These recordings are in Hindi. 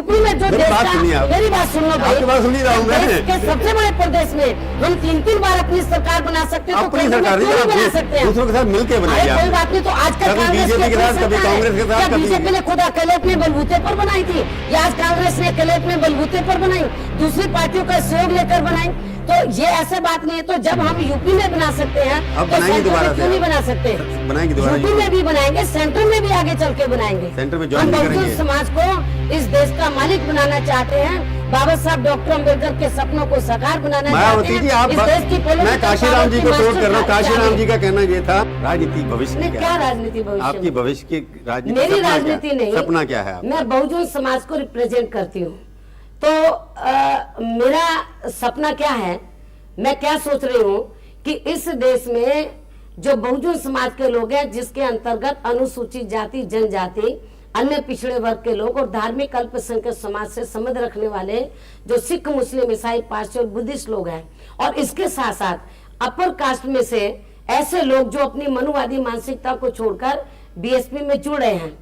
यूपी में जो देश का, मेरी बात सुन लो भाई, देश के सबसे बड़े प्रदेश में हम 3-3 बार अपनी सरकार बना सकते हैं, तो अपनी सरकार नहीं बना सकते हैं? दूसरों के साथ मिलकर बनाइए। कोई बात नहीं, तो आज का बीजेपी के साथ, कभी कांग्रेस के साथ, बीजेपी ने खुद अकेले अपने बलबूते पर बनाई थी, या आज कांग्रेस ने अकेले अपने बलबूते पर बनाई, दूसरी पार्टियों का सहयोग लेकर बनाई? तो ये ऐसे बात नहीं है। तो जब हम यूपी में बना सकते हैं तो सेंटर में क्यों नहीं बना सकते? बनाएंगे दोबारा, यूपी में भी बनाएंगे, सेंटर में भी आगे चल के बनाएंगे। सेंटर में हम बहुजन समाज को इस देश का मालिक बनाना चाहते हैं, बाबा साहब डॉक्टर अम्बेडकर के सपनों को साकार बनाना चाहते हैं। आप इस देश की मैं काशीराम जी को कोट कर रहा हूँ। काशीराम जी का कहना ये था, राजनीति भविष्य में क्या राजनीति भविष्य, आपकी भविष्य की राजनीति, मेरी राजनीति नहीं, सपना क्या है? मैं बहुजन समाज को रिप्रेजेंट करती हूँ। तो मेरा सपना क्या है, मैं क्या सोच रही हूँ कि इस देश में जो बहुजन समाज के लोग हैं, जिसके अंतर्गत अनुसूचित जाति, जनजाति, अन्य पिछड़े वर्ग के लोग और धार्मिक अल्पसंख्यक समाज से संबंध रखने वाले जो सिख, मुस्लिम, ईसाई, पारसी और बुद्धिस्ट लोग हैं, और इसके साथ साथ अपर कास्ट में से ऐसे लोग जो अपनी मनुवादी मानसिकता को छोड़कर बीएसपी में जुड़ रहे हैं,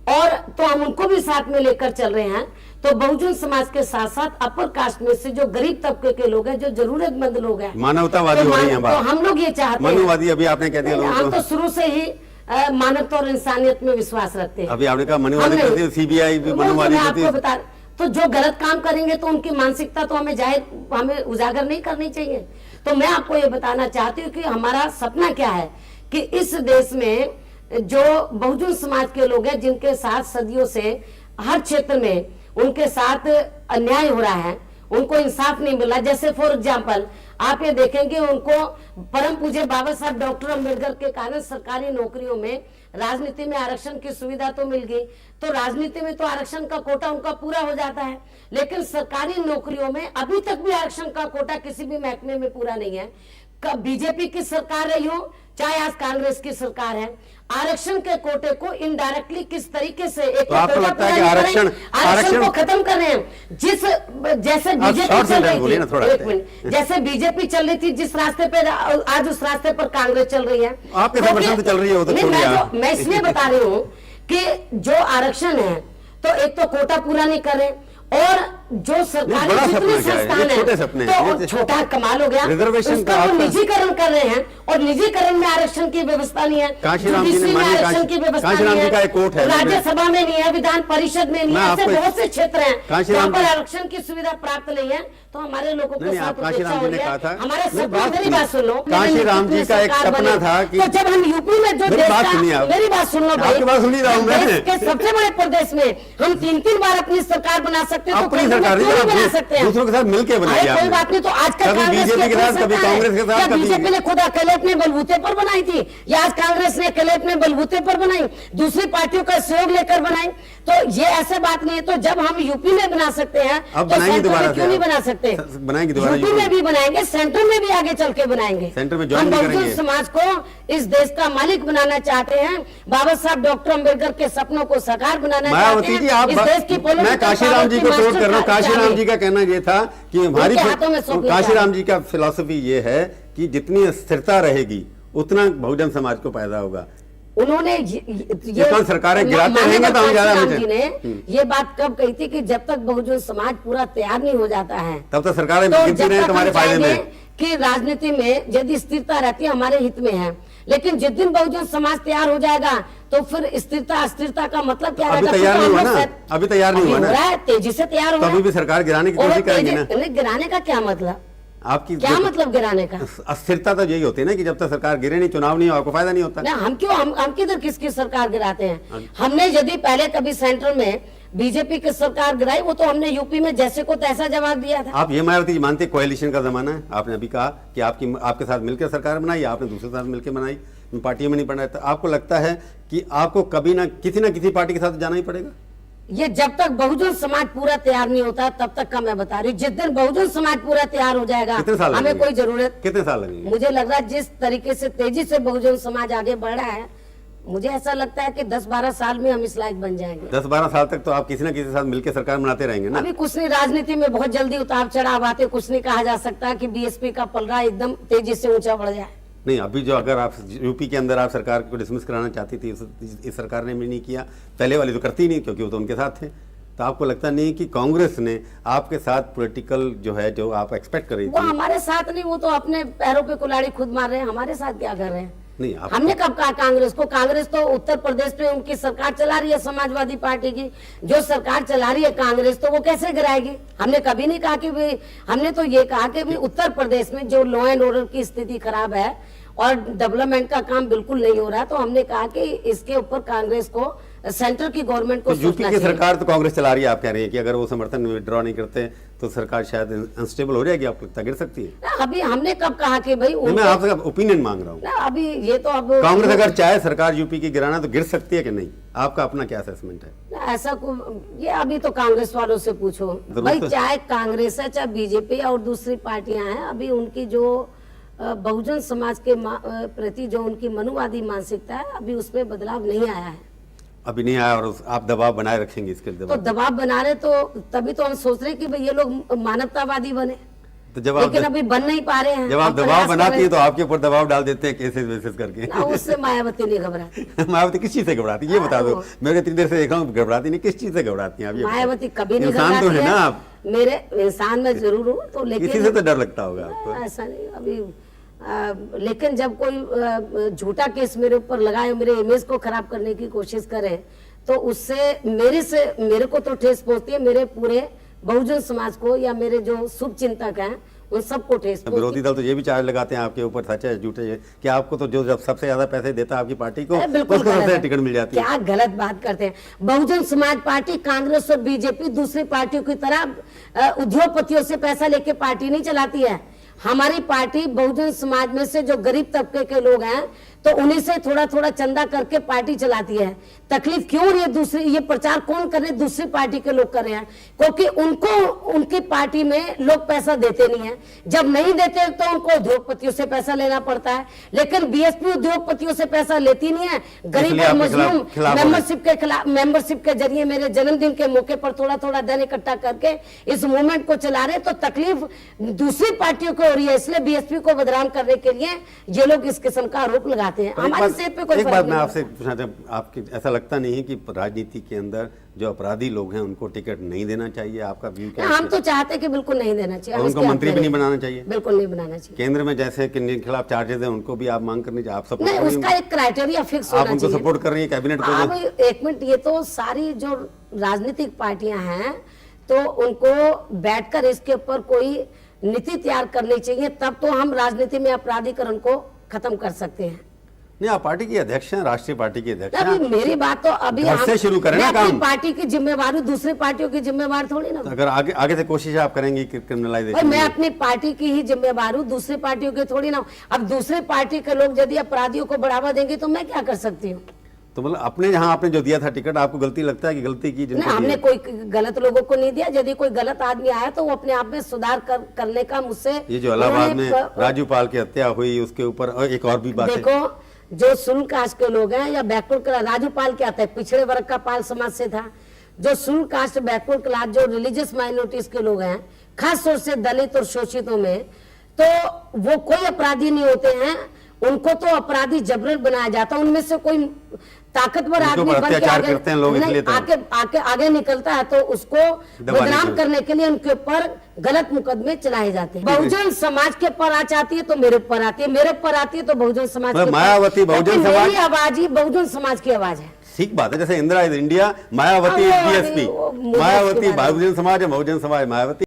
और तो हम उनको भी साथ में लेकर चल रहे हैं। तो बहुजन समाज के साथ साथ अपर कास्ट में से जो गरीब तबके के लोग हैं, जो जरूरतमंद लोग हैं, मानवतावादी हो रही हैं बात। तो हम लोग ये चाहते हैं, मनुवादी अभी आपने कह दिया, हम तो शुरू से ही मानवता और इंसानियत में विश्वास रखते हैं। अभी आपने कहा मनुवादी करती है, सीबीआई भी मनुवादी करती है। बता, तो जो गलत काम करेंगे तो उनकी मानसिकता तो हमें उजागर नहीं करनी चाहिए। तो मैं आपको ये बताना चाहती हूँ कि हमारा सपना क्या है कि इस देश में जो बहुजन समाज के लोग हैं, जिनके साथ सदियों से हर क्षेत्र में उनके साथ अन्याय हो रहा है, उनको इंसाफ नहीं मिला। जैसे फॉर एग्जांपल आप ये देखेंगे, उनको परम पूज्य बाबा साहब डॉक्टर अम्बेडकर के कारण सरकारी नौकरियों में, राजनीति में आरक्षण की सुविधा तो मिल गई, तो राजनीति में तो आरक्षण का कोटा उनका पूरा हो जाता है, लेकिन सरकारी नौकरियों में अभी तक भी आरक्षण का कोटा किसी भी महकमे में पूरा नहीं है। बीजेपी की सरकार रही हो चाहे आज कांग्रेस की सरकार है, आरक्षण के कोटे को इनडायरेक्टली किस तरीके से एक तो आपको लगता है कि आरक्षण को खत्म कर रहे हैं? जैसे बीजेपी चल रही थी, एक मिनट, जैसे बीजेपी चल रही थी जिस रास्ते पे, आज उस रास्ते पर कांग्रेस चल रही है। आपके तो चल रही है, मैं इसलिए बता रही हूँ कि जो आरक्षण है, तो एक तो कोटा पूरा नहीं करे, और जो सरकारी जितने संस्थान है, तो छोटा कमाल हो गया, उसका वो निजीकरण कर रहे हैं, और निजीकरण में आरक्षण की व्यवस्था नहीं है, जुडिशरी में आरक्षण की व्यवस्था नहीं है, राज्यसभा में नहीं है, विधान परिषद में नहीं है, ऐसे बहुत से क्षेत्र हैं जहाँ पर आरक्षण की सुविधा प्राप्त नहीं है। तो हमारे लोगों को साथ काशीराम जी ने कहा था, हमारे सपना, मेरी बात सुन लो, काशीराम जी का एक सपना था कि तो जब हम यूपी में जो देश का, मेरी बात सुन लो भाई, देश के सबसे बड़े प्रदेश में हम 3-3 बार अपनी सरकार बना सकते हैं, तो अपनी सरकार नहीं बना सकते हैं? दूसरों के साथ मिलकर बनाइए। कोई बात नहीं, तो आज का बीजेपी के साथ, कभी कांग्रेस के साथ, बीजेपी ने खुद अकेले अपने बलबूते पर बनाई थी, या आज कांग्रेस ने अकेले अपने बलबूते पर बनाई, दूसरी पार्टियों का सहयोग लेकर बनाई? तो ये ऐसे बात नहीं है। तो जब हम यूपी में बना सकते हैं, अब तो सेंटर में क्यों नहीं बना सकते? बनाएंगे दोबारा, यूपी में भी बनाएंगे, सेंटर में भी आगे चल के बनाएंगे। सेंटर में हम बहुजन समाज को इस देश का मालिक बनाना चाहते हैं, बाबा साहब डॉक्टर अम्बेडकर के सपनों को साकार बनाना चाहते हैं। इस देश की मैं काशीराम जी को कोट कर रहा हूँ। काशीराम जी का कहना ये था कि हमारी, काशीराम जी का फिलॉसफी ये है कि जितनी स्थिरता रहेगी उतना बहुजन समाज को फायदा होगा। उन्होंने ये सरकारें गिराते रहेंगे तो हम ज्यादा जी ने ये बात कब कही थी कि जब तक बहुजन समाज पूरा तैयार नहीं हो जाता है तब तक सरकारें गिरती रहें तुम्हारे फायदे में, कि राजनीति में यदि स्थिरता रहती है हमारे हित में है, लेकिन जिस दिन बहुजन समाज तैयार हो जाएगा तो फिर स्थिरता अस्थिरता का मतलब क्या रहेगा? अभी तैयार नहीं हुआ ना, अभी तैयार नहीं हुआ ना, तेजी से तैयार हो, तभी भी सरकार गिराने की कोशिश करेंगे ना। गिराने का क्या मतलब? आपकी क्या मतलब गिराने का? अस्थिरता तो यही होती है ना कि जब तक सरकार गिरे नहीं, चुनाव नहीं हो, आपको फायदा नहीं होता। ना हम क्यों, हम किधर किसकी सरकार गिराते हैं? हमने यदि पहले कभी सेंटर में बीजेपी की सरकार गिराई, वो तो हमने यूपी में जैसे को तैसा जवाब दिया था। आप ये मायावती जी मानते कोएलिशन का जमाना है? आपने अभी कहा कि आपके साथ मिलकर सरकार बनाई, आपने दूसरे साथ मिलकर बनाई, पार्टियों में नहीं बनाया। तो आपको लगता है कि आपको कभी ना किसी पार्टी के साथ जाना ही पड़ेगा? ये जब तक बहुजन समाज पूरा तैयार नहीं होता तब तक का मैं बता रही हूँ। जिस दिन बहुजन समाज पूरा तैयार हो जाएगा, हमें कोई जरूरत, कितने साल लगेंगे? मुझे लग रहा है जिस तरीके से तेजी से बहुजन समाज आगे बढ़ रहा है, मुझे ऐसा लगता है कि 10-12 साल में हम इस लायक बन जाएंगे। 10-12 साल तक तो आप किसी न किसी के साथ मिलकर सरकार बनाते रहेंगे ना? अभी कुछ नहीं, राजनीति में बहुत जल्दी उतार चढ़ाव आते, कुछ नहीं कहा जा सकता कि बीएसपी का पलड़ा एकदम तेजी से ऊंचा बढ़ जाए। नहीं, अभी जो अगर आप यूपी के अंदर आप सरकार को डिसमिस कराना चाहती थी, इस सरकार ने भी नहीं किया। पहले वाली तो करती नहीं, क्योंकि वो तो उनके साथ थे। तो आपको लगता नहीं कि कांग्रेस ने आपके साथ पॉलिटिकल जो है, जो आप एक्सपेक्ट कर रही वो थी? हमारे साथ नहीं, वो तो अपने पैरों पे कुल्हाड़ी खुद मार रहे हैं, हमारे साथ क्या कर रहे हैं? नहीं, आप हमने कब कहा कांग्रेस को? कांग्रेस तो उत्तर प्रदेश में उनकी सरकार चला रही है, समाजवादी पार्टी की जो सरकार चला रही है कांग्रेस, तो वो कैसे गिराएगी? हमने कभी नहीं कहा कि भाई, हमने तो ये कहा कि भाई उत्तर प्रदेश में जो लॉ एंड ऑर्डर की स्थिति खराब है और डेवलपमेंट का काम बिल्कुल नहीं हो रहा, तो हमने कहा कि इसके ऊपर कांग्रेस को, सेंटर की गवर्नमेंट को तो यूपी सोचना की चाहिए। सरकार तो कांग्रेस चला रही है, आप कह रही है कि अगर वो समर्थन विड्रॉ नहीं करते तो सरकार शायद अनस्टेबल हो जाएगी, आपको लगता है गिर सकती है? ना, अभी हमने कब कहा कि भाई नहीं, मैं आपसे ओपिनियन मांग रहा हूँ। ना, अभी ये तो अब कांग्रेस अगर चाहे सरकार यूपी की गिराना तो गिर सकती है कि नहीं? आपका अपना क्या असेसमेंट है? ना, ऐसा ये अभी तो कांग्रेस वालों से पूछो भाई, चाहे कांग्रेस है चाहे बीजेपी और दूसरी पार्टियां हैं, अभी उनकी जो बहुजन समाज के प्रति जो उनकी मनुवादी मानसिकता है, अभी उसमें बदलाव नहीं आया है। अभी नहीं आया, और आप दबाव बनाए रखेंगे इसके लिए? तो दबाव बना रहे, तो तभी तो हम सोच रहे हैं कि भाई ये लोग मानवतावादी बने, तो जब आप लेकिन अभी बन नहीं पा रहे हैं। जब आप हम दबाव प्रयास कर बनाती रहे है तो आपके ऊपर दबाव डाल देते हैं केसेस वेसेस करके। हैं। ना, उससे मायावती नहीं घबराती। मायावती किस चीज से घबराती है ये बता दो। मैं इतनी देर से देख रहा हूँ, घबराती नहीं, किस चीज से घबराती हैं आप? ये मायावती कभी नहीं इंसान तो घबराती है ना आप, मेरे इंसान में जरूर हूँ, तो किसी से लेकिन तो डर लगता होगा आपको। ऐसा नहीं अभी लेकिन जब कोई झूठा केस मेरे ऊपर लगाए, मेरे इमेज को खराब करने की कोशिश करे, तो उससे मेरे को तो ठेस पहुंचती है, मेरे पूरे बहुजन समाज को या मेरे जो शुभ चिंतक हैं उन सबको ठेस पहुंचती है। विरोधी दल तो ये भी चार्ज लगाते हैं आपके ऊपर, सच है झूठे है कि आपको तो जो जब सबसे ज्यादा पैसे देता है आपकी पार्टी को, बिल्कुल उसको गलत सबसे है। टिकट मिल जाती है। क्या गलत बात करते हैं? बहुजन समाज पार्टी, कांग्रेस और बीजेपी दूसरी पार्टियों की तरह उद्योगपतियों से पैसा लेके पार्टी नहीं चलाती है। हमारी पार्टी बहुजन समाज में से जो गरीब तबके के लोग हैं, तो उन्हीं से थोड़ा थोड़ा चंदा करके पार्टी चलाती है। तकलीफ क्यों हो रही है? दूसरी ये प्रचार कौन कर रहे हैं? दूसरी पार्टी के लोग कर रहे हैं, क्योंकि उनको उनकी पार्टी में लोग पैसा देते नहीं है। जब नहीं देते तो उनको उद्योगपतियों से पैसा लेना पड़ता है, लेकिन बीएसपी उद्योगपतियों से पैसा लेती नहीं है। गरीब इसलिए और आपके मजलूम खिलाफ मेंबरशिप के जरिए मेरे जन्मदिन के मौके पर थोड़ा थोड़ा धन इकट्ठा करके इस मूवमेंट को चला रहे, तो तकलीफ दूसरी पार्टियों को हो रही है। इसलिए बीएसपी को बदनाम करने के लिए ये लोग इस किस्म का आरोप लगाते हैं। हमारी सेहत पे कोई एक फर्क बात मैं नहीं आपसे पूछना चाहता, आपकी ऐसा लगता नहीं है कि राजनीति के अंदर जो अपराधी लोग हैं उनको टिकट नहीं देना चाहिए? आपका व्यू क्या है? है? हम तो चाहते हैं कि बिल्कुल नहीं देना चाहिए, और हम उनको इसके मंत्री हक भी में नहीं बनाना चाहिए? बिल्कुल नहीं बनाना चाहिए। केंद्र में जैसे जिनके खिलाफ चार्जेस हैं उनको भी आप मांग करनी चाहिए? आप सपोर्ट नहीं, कर रही हैं? उसका एक क्राइटेरिया फिक्स आप होना उनको चाहिए। सपोर्ट कर रही है कैबिनेट को? अब एक मिनट, ये तो सारी जो राजनीतिक पार्टियां हैं, तो उनको बैठकर इसके ऊपर कोई नीति तैयार करनी चाहिए, तब तो हम राजनीति में अपराधीकरण को खत्म कर सकते हैं। नहीं, आप पार्टी की अध्यक्ष हैं, राष्ट्रीय पार्टी की अध्यक्ष अभी हैं। मेरी बात तो अभी घर से शुरू करें ना मैं अपनी काम। पार्टी की जिम्मेवार हूँ, दूसरी पार्टियों की जिम्मेवार थोड़ी ना। तो अगर आगे आगे से कोशिश आप करेंगे और क्रिमिनलाइजेशन? मैं अपनी पार्टी की ही जिम्मेवार हूँ, दूसरी पार्टियों की थोड़ी ना। अब दूसरी पार्टी के लोग यदि अपराधियों को बढ़ावा देंगे तो मैं क्या कर सकती हूँ? तो मतलब अपने जहां आपने जो दिया था टिकट, आपको गलती लगता है कि गलती की नहीं, जिनको हमने दिया? कोई गलत लोगों को नहीं दिया। यदि कोई गलत आदमी आया तो वो अपने आप में सुधार करने का मुझसे। ये जो इलाहाबाद में राजू पाल की हत्या हुई उसके ऊपर एक और भी बात है। देखो, जो शुल्क कास्ट के लोग हैं या बैकवर्ड क्लास, राजू पाल क्या था? पिछड़े वर्ग का पाल समाज से था। जो शुल्क कास्ट, बैकवर्ड क्लास, जो रिलीजियस माइनॉरिटीज के लोग हैं, खास तौर से दलित और शोषितों में, तो वो कोई अपराधी नहीं होते हैं। उनको तो अपराधी जबरन बनाया जाता है। उनमें से कोई ताकतवर उनके आदमी ऊपर बन के अत्याचार आगे करते हैं लोग, इसलिए तो। आगे निकलता है, तो उसको बदनाम करने के लिए उनके ऊपर गलत मुकदमे चलाए जाते हैं। बहुजन समाज के ऊपर आ जाती है तो मेरे ऊपर आती है, मेरे ऊपर आती है तो बहुजन समाज के ऊपर। मायावती बहुजन लेकिन समाज- मेरी आवाज ही बहुजन समाज की आवाज है। ठीक बात है, जैसे इंदिरा इज इंडिया, मायावती हाँ, वो बीएसपी, मुझे उसके मायावती बारे में- बहुजन समाज है, बहुजन समाज मायावती।